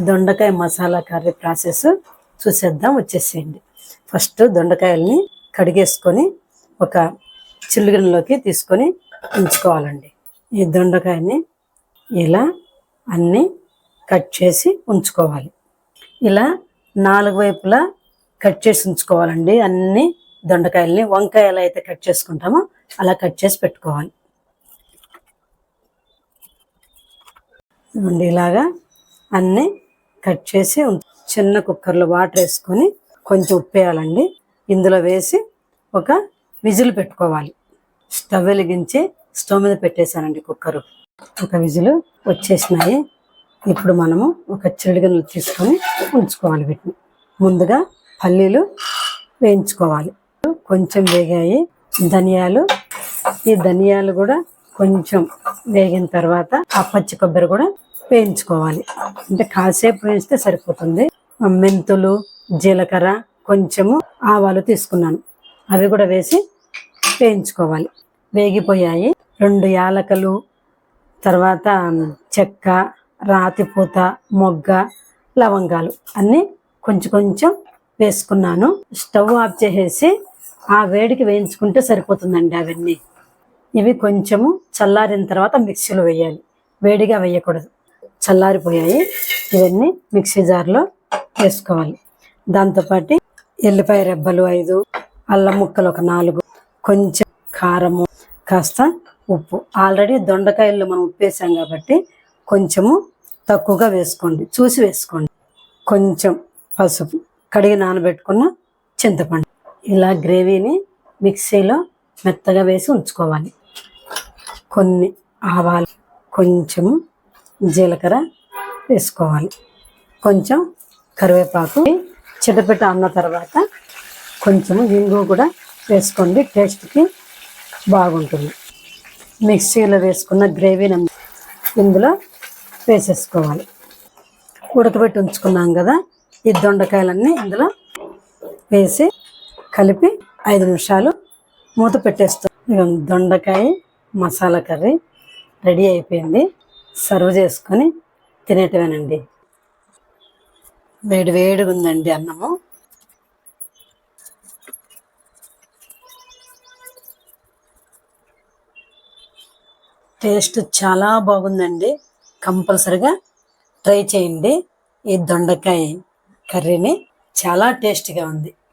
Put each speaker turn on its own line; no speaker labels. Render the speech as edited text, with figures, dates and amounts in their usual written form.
దొండకాయ masala curry process చూసేద్దాం, వచ్చేసేయండి. ఫస్ట్ దొండకాయల్ని కడిగేసుకొని ఒక చిల్లుగిన్నెలోకి తీసుకొని ఉంచుకోవాలండి. ఈ దొండకాయని ఇలా అన్నీ కట్ చేసి ఉంచుకోవాలి. ఇలా 4 వైపులా కట్ చేసి ఉంచుకోవాలండి. అన్ని దొండకాయల్ని వంకాయలు అయితే కట్ చేసుకుంటామో అలా కట్ చేసి పెట్టుకోవాలి. ఇలాగా అన్నీ కట్ చేసి చిన్న కుక్కర్లో వాటర్ వేసుకొని కొంచెం ఉప్పు వేయాలండి. ఇందులో వేసి ఒక విజిల్ పెట్టుకోవాలి. స్టవ్ వెలిగించి స్టవ్ మీద పెట్టేశానండి కుక్కరు. ఒక విజిల్ వచ్చేసినాయి. ఇప్పుడు మనము ఒక చిల్లుగిన్నెలు తీసుకొని ఉంచుకోవాలి. వీటిని ముందుగా పల్లీలు వేయించుకోవాలి. కొంచెం వేగాయి ధనియాలు. ఈ ధనియాలు కూడా కొంచెం వేగిన తర్వాత ఆ పచ్చి కొబ్బరి కూడా వేయించుకోవాలి. అంటే కాసేపు వేయిస్తే సరిపోతుంది. మెంతులు, జీలకర్ర, కొంచెము ఆవాలు తీసుకున్నాను, అవి కూడా వేసి వేయించుకోవాలి. వేగిపోయాయి. 2 యాలకులు, తర్వాత చెక్క, రాతిపూత, మొగ్గ, లవంగాలు అన్నీ కొంచెం కొంచెం వేసుకున్నాను. స్టవ్ ఆఫ్ చేసేసి ఆ వేడికి వేయించుకుంటే సరిపోతుందండి. అవన్నీ ఇవి కొంచెము చల్లారిన తర్వాత మిక్సీలో వేయాలి. వేడిగా వేయకూడదు. చల్లారిపోయాయి. ఇవన్నీ మిక్సీ జార్లో వేసుకోవాలి. దాంతోపాటు ఎల్లిపాయ రెబ్బలు 5, అల్లం ముక్కలు ఒక 4, కొంచెం కారము, కాస్త ఉప్పు. ఆల్రెడీ దొండకాయల్లో మనం ఉప్పు వేసాం కాబట్టి కొంచెము తక్కువగా వేసుకోండి, చూసి వేసుకోండి. కొంచెం పసుపు, కడిగి నానబెట్టుకున్న చింతపండు. ఇలా గ్రేవీని మిక్సీలో మెత్తగా వేసి ఉంచుకోవాలి. కొన్ని ఆవాలు, కొంచెము జీలకర్ర వేసుకోవాలి. కొంచెం కరివేపాకు చిటపెట్ట అన్న తర్వాత కొంచెము ఇంగువ కూడా వేసుకోండి. టేస్ట్కి బాగుంటుంది. మిక్సీలో వేసుకున్న గ్రేవీని ఇందులో వేసేసుకోవాలి. ఉడకబెట్టి ఉంచుకున్నాం కదా, ఈ దొండకాయలన్నీ ఇందులో వేసి కలిపి 5 నిమిషాలు మూత పెట్టేస్తాం. దొండకాయ మసాలా కర్రీ రెడీ అయిపోయింది. సర్వ్ చేసుకొని తినేటివేనండి. వేడి వేడిగా ఉందండి అన్నము. టేస్ట్ చాలా బాగుందండి. కంపల్సరిగా ట్రై చేయండి. ఈ దొండకాయ కర్రీని చాలా టేస్టీగా ఉంది.